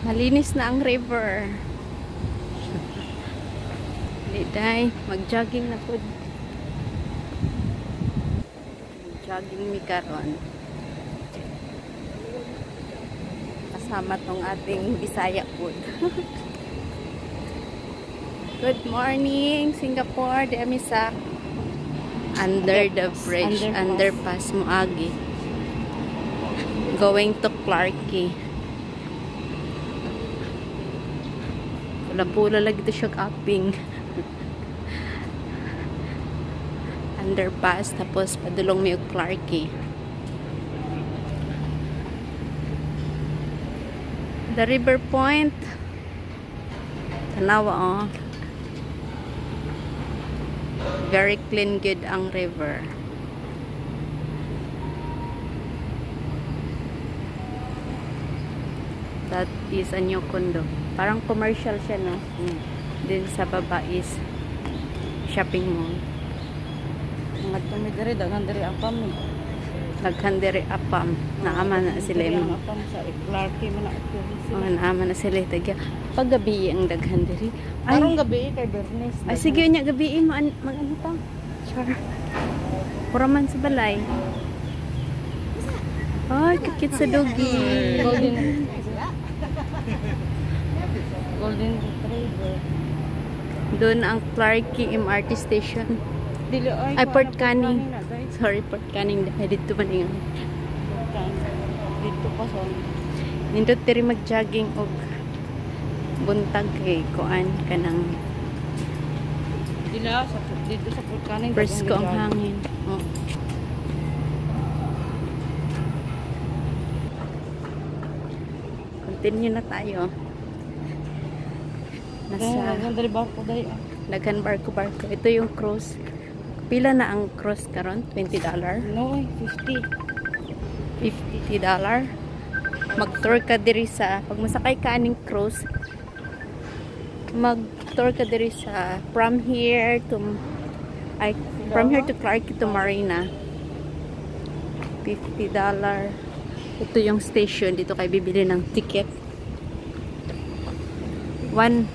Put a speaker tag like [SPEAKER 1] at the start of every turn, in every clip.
[SPEAKER 1] Malinis na ang river. Day, mag-jogging na po. Jogging mi karon. Kasama tong ating Bisaya food. Good morning, Singapore. Demi sa under the bridge, underpass Moagi. Going to Clarke. Pula-pula lagi ito siya kaping. Underpass, tapos padulong may Clarke. The river point. Tanawa, oh. Very clean, good ang river. That is a new condo. Parang commercial siya, no? Din sa baba is shopping mall.
[SPEAKER 2] Mga tumidiri, daghan diri apam.
[SPEAKER 1] Daghan diri apam. Naama na sila mo.
[SPEAKER 2] Apam sa Clarke man ako.
[SPEAKER 1] Oh, naama na sila tagya. Paggabi ang daghan diri.
[SPEAKER 2] Arong gabi kay Bernice.
[SPEAKER 1] Ay sige nya gabi mag ano ta? Sure. Puraman sa balay. Ay, kikit sa dogi.
[SPEAKER 2] Golden Retriever.
[SPEAKER 1] Doon ang Clarke MRT station.
[SPEAKER 2] Dili
[SPEAKER 1] Ay, Port Canning. Sorry, Port Canning. Dito man yung
[SPEAKER 2] dito pa son.
[SPEAKER 1] nindot diri mag-jogging og buntag kay kuan kanang
[SPEAKER 2] Dila sa dito sa Port Canning.
[SPEAKER 1] presko ang hangin. Oh. Continue na tayo. Nasa
[SPEAKER 2] dari barko day.
[SPEAKER 1] Daghan barko. Ito yung cruise. Pila na ang cruise karon? $20?
[SPEAKER 2] No, 50.
[SPEAKER 1] $50. Mag-tour ka diri sa pag masakay ka aning cruise. Mag-tour ka diri sa from here to Clarke to Marina. $50. Ito yung station dito kay bibili ng ticket.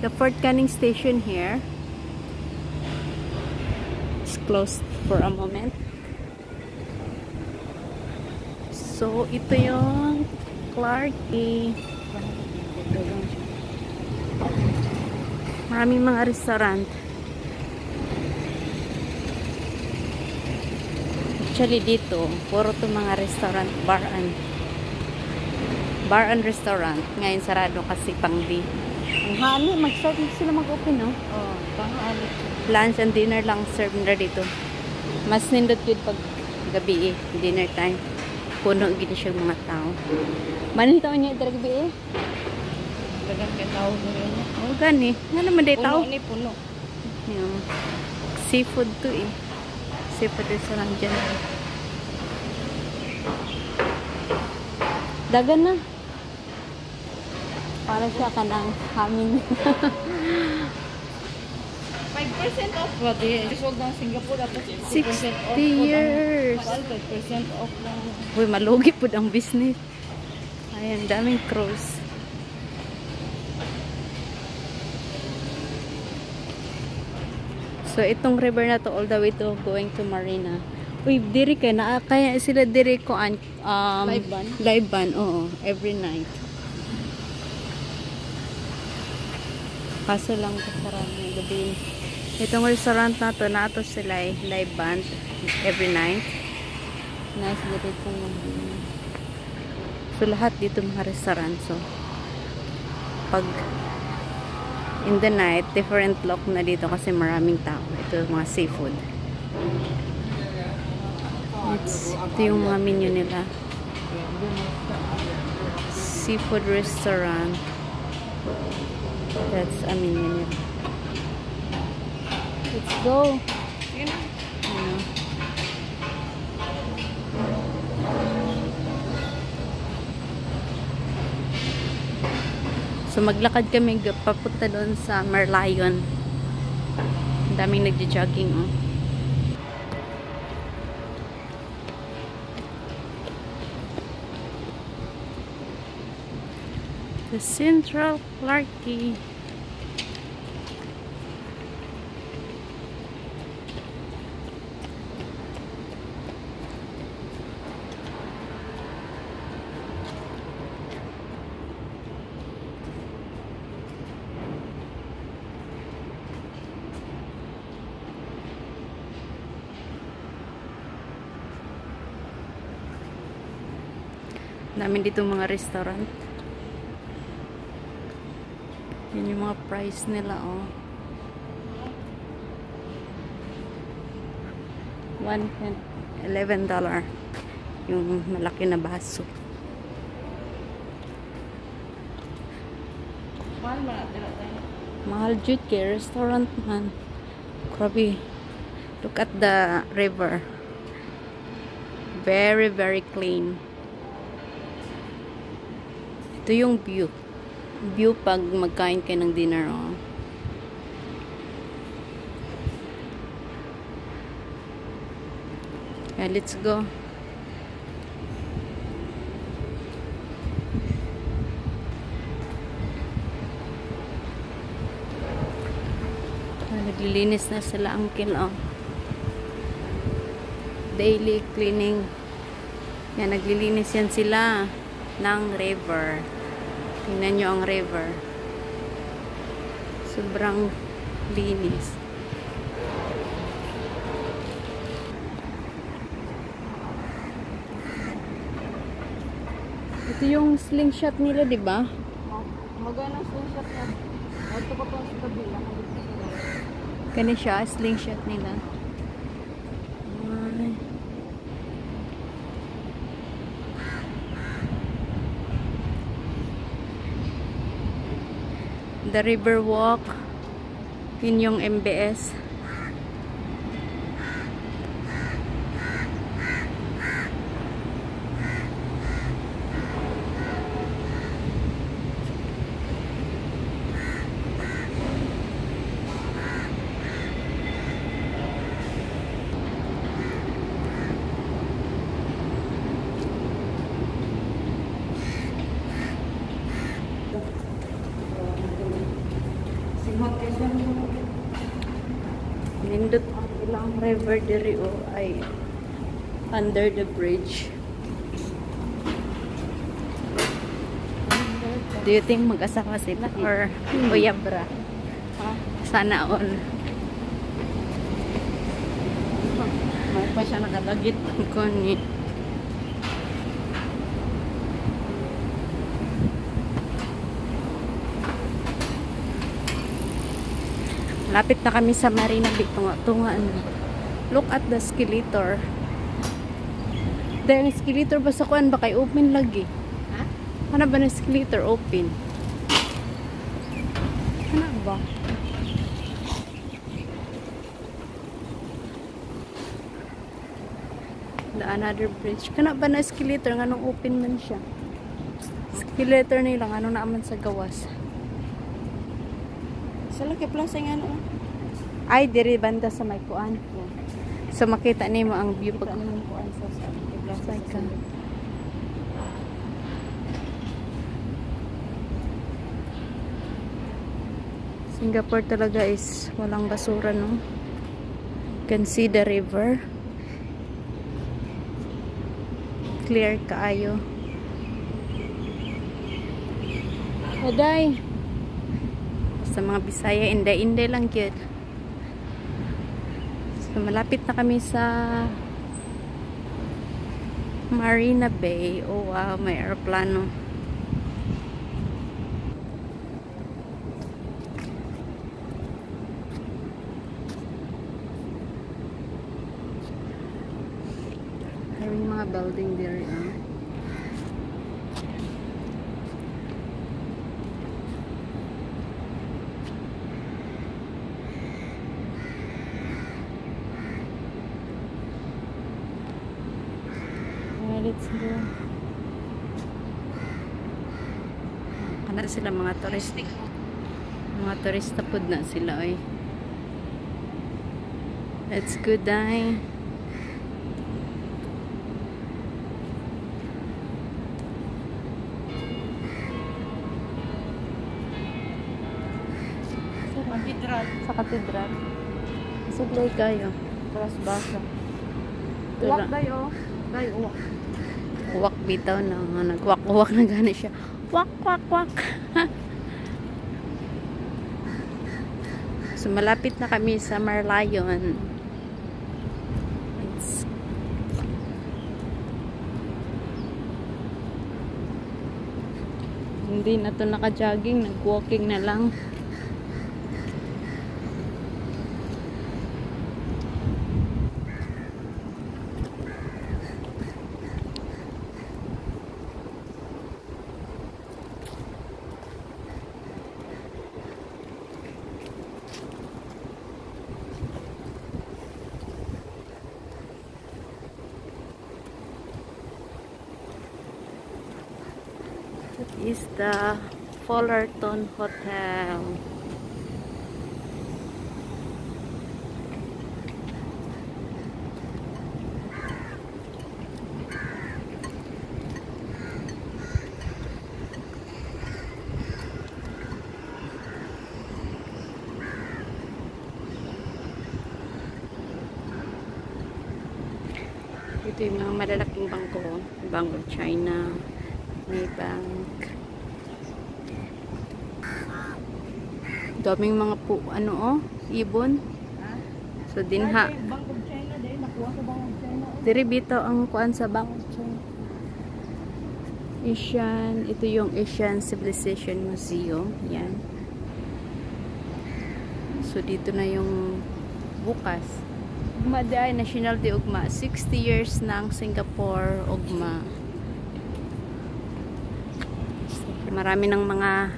[SPEAKER 1] The Fort Canning station here is closed for a moment. So ito yung Clarke. Maraming mga restaurant. Actually dito, puro to mga restaurant, bar and restaurant. Ngayon sarado kasi pang-day. Ang hali, mag-start sila mag-open, no?
[SPEAKER 2] Oh, pang-hali.
[SPEAKER 1] Lunch and dinner lang serve na dito. Mas nindot yun pag gabi dinner time. Puno gini siya mga tao. Manin tao niya ito gabi
[SPEAKER 2] Dagan kay tao rin.
[SPEAKER 1] Oh, gani. Nga naman day tao.
[SPEAKER 2] Puno ni puno.
[SPEAKER 1] Yung seafood to Seafood restaurant dyan. Dagan na. Para siya ka ng hamin.
[SPEAKER 2] 5% off ba di? Isog ng Singapore dapat
[SPEAKER 1] 60 years.
[SPEAKER 2] 5% off lang.
[SPEAKER 1] Uy, malugi po ang business. Ayan, daming cruise. So, itong river na to all the way to going to Marina. Uy, diri kaya na kaya sila diri ko live band, oo, every night. Kaso lang kasarap ng gabi. Itong restaurant na to sila live band every night. Nice dito ng so lahat dito mga restaurant. So pag in the night, different look na dito kasi maraming tao. Ito mga seafood. Ito yung mga menu nila. Seafood restaurant. That's a menu nila. Let's go. So maglakad kami papunta doon sa Merlion. Ang daming nagja-jogging, oh. The Central Clarke. Namin dito mga restaurant. Yun yung mga price nila, oh. $11 yung malaki na baso.
[SPEAKER 2] Mahal mo na tira tayo.
[SPEAKER 1] Mahal jud kay restaurant man. Grabe. Look at the river. Very, very clean. Ito yung view. View pag magkain kayo ng dinner, oh. Okay, let's go. Naglilinis na sila, uncle, oh. Daily cleaning. Yan, naglilinis yan sila ng river. Tingnan nyo ang river. Sobrang linis. Ito yung slingshot nila, di ba?
[SPEAKER 2] Magana slingshot na. Ito ko pang sa kabila.
[SPEAKER 1] Kani siya, slingshot nila. Ay. The River Walk. Yun yung MBS. Nindot ang ilang river diri, o ay under the bridge. Do you think mag-asawa sila or uyabra? Sana all.
[SPEAKER 2] May pa siya nakadagit.
[SPEAKER 1] Kuni. Lapit na kami sa Marina Bay. Tunga na. Look at the escalator. The escalator ba sa kuan ba kay open lagi?
[SPEAKER 2] Ha?
[SPEAKER 1] Ano ba na escalator open? Ano ba? The another bridge. Kana ba na escalator nga nung open man siya? Escalator nila nga nung naaman sa gawas.
[SPEAKER 2] Sa laki plaza nga ano.
[SPEAKER 1] Ay, diri banda sa may kuan. So makita nimo ang view pag
[SPEAKER 2] Ano yung kuan sa plaza
[SPEAKER 1] ka. Singapore talaga is walang basura, no? You can see the river. Clear kaayo. Aday. Sa mga Bisaya, inday-inday lang yun. So, malapit na kami sa Marina Bay. Oh, wow, may aeroplano. Maraming mga building there, ah. Let's go. Kana sila mga touristic. Mga turista pod na sila, oy. Let's go, dai.
[SPEAKER 2] Katedral.
[SPEAKER 1] Sa katedral. Suglay kayo.
[SPEAKER 2] Pras basa.
[SPEAKER 1] Ito
[SPEAKER 2] Uwak
[SPEAKER 1] lang.
[SPEAKER 2] dayo. Dayo uwak.
[SPEAKER 1] Uwak bitaw na. Nagwak-uwak na gani siya. Wak, wak, wak. So, malapit na kami sa Marlayon. Hindi na to naka-jogging. Nag-walking na lang. Is the Fullerton Hotel. Ito yung mga malalaking bangko. Bank of China, Maybank. Daming mga ibon. So dinha.
[SPEAKER 2] Bank of China din. Nakuha sa Bank of China.
[SPEAKER 1] Diri bitaw ang kuan sa Bank of China. Asian, ito yung Asian Civilization Museum. Yan. So dito na yung bukas. Ugma di ay National Day Ugma. 60 years na ang Singapore Ugma. So, marami ng mga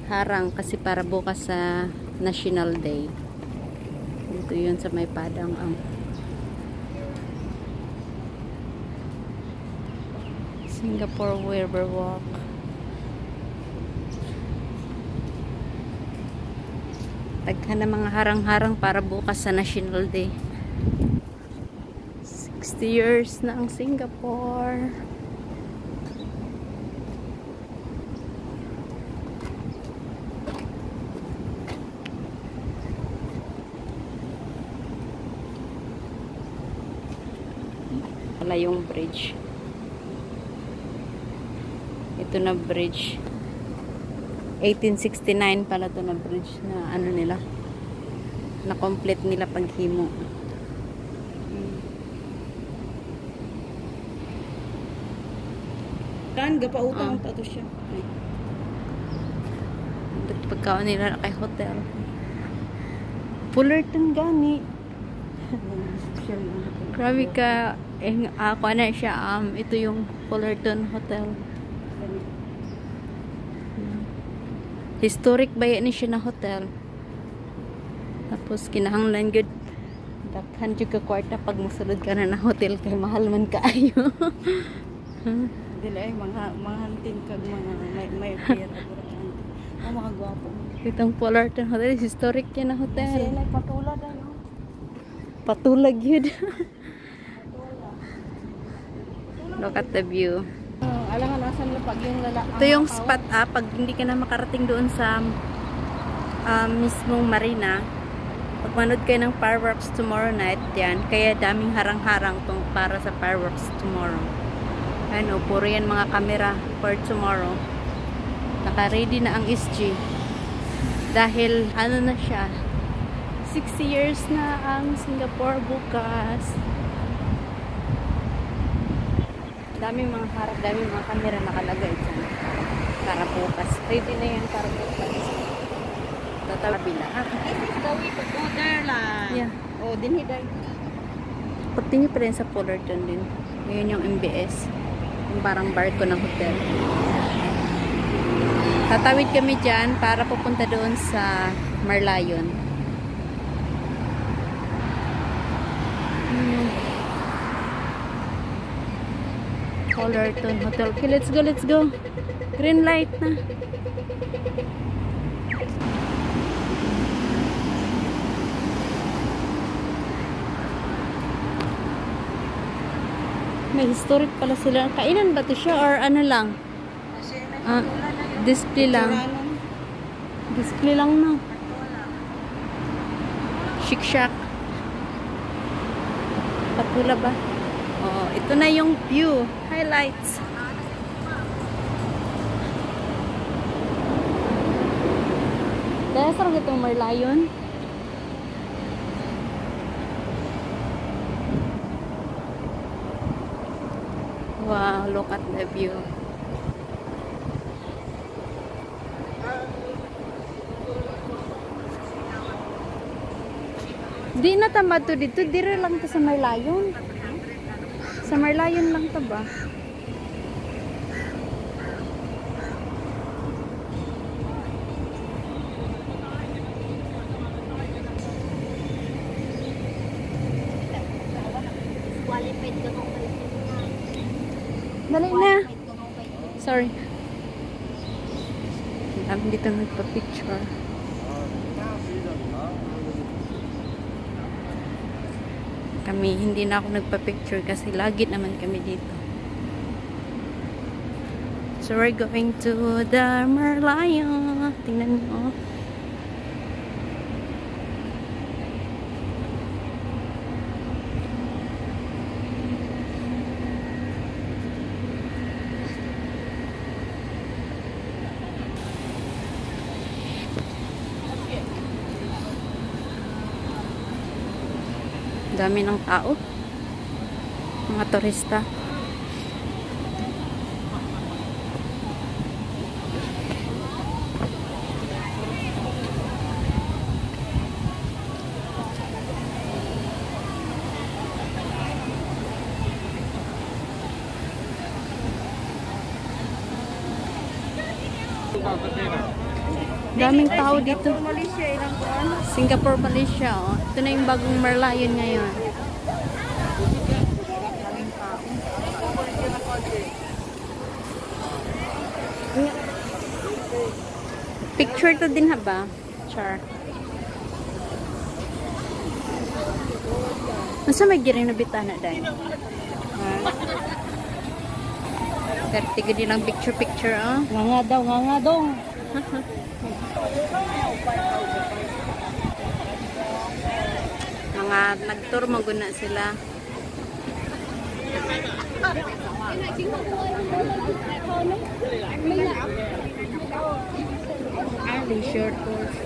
[SPEAKER 1] harang kasi para bukas sa National Day. Dito yun sa may padang ang Singapore Riverwalk. Taghan na mga harang-harang para bukas sa National Day. 60 years na ang Singapore. Wala yung bridge. Ito na bridge. 1869 pala to na bridge na ano nila. Na complete nila paghimo.
[SPEAKER 2] Dan gapautang ta to siya.
[SPEAKER 1] Pagkaon nila kay hotel. Fullerton gani. Grabe ka. Ako na siya. Ito yung Fullerton Hotel. Historic ba yan siya na hotel. Tapos kinahanglan good. Dakhan juga kwarta pag musulod ka na hotel kay mahal man kaayo.
[SPEAKER 2] Dili ay mga hunting kag mga may pera. Ang mga gwapo.
[SPEAKER 1] Itong Fullerton Hotel. Historic yan na hotel.
[SPEAKER 2] Sila patulad ano.
[SPEAKER 1] Patulag yun. Look at the view.
[SPEAKER 2] Alangan nasan na pag yung lalaki.
[SPEAKER 1] Ito yung spot pag hindi ka na makarating doon sa mismong marina. Pag manood kayo ng fireworks tomorrow night, yan. Kaya daming harang-harang para sa fireworks tomorrow. Ano, puro yan mga camera for tomorrow. Naka-ready na ang SG. Dahil, ano na siya, 60 years na ang Singapore bukas. Daming mga harap, daming mga camera nakalagay dyan. Para bukas. Ready na yan para bukas. Tatawabila.
[SPEAKER 2] Dawi pag order lang.
[SPEAKER 1] Yeah.
[SPEAKER 2] Oh, dinhiday.
[SPEAKER 1] Patingin pa rin sa Fullerton din. Ngayon yung MBS. Yung parang barko ng hotel. Tatawid kami dyan para pupunta doon sa Marlayon. Fullerton Hotel. Okay, let's go, let's go. Green light na. May historic pala sila. Kainan ba ito siya or ano lang? Display lang. Display lang na. Chic Shack. Patula ba? Oh, ito na yung view. Highlights. Dahil sarang itong Merlion. Wow, look at the view. Di na tama to dito. Dire lang to sa Merlion. Sa Merlion lang to ba?
[SPEAKER 2] Qualified ka kung
[SPEAKER 1] Dali na. Sorry. Ang dami dito nagpa-picture. Kami, hindi na ako nagpa-picture kasi lagi naman kami dito. So we're going to the Merlion. Tingnan mo. Dami ng tao. Mga turista. Daming tao dito.
[SPEAKER 2] Malaysia, ilang kuan?
[SPEAKER 1] Singapore, Malaysia. Oh. Ito na yung bagong Merlion ngayon. Picture to din ha ba? Char. Masa may giring na bitana dahil? Pero tiga din lang picture-picture, ah.
[SPEAKER 2] Nga daw, nga dong.
[SPEAKER 1] Mga nag-tour maguna sila. Short course.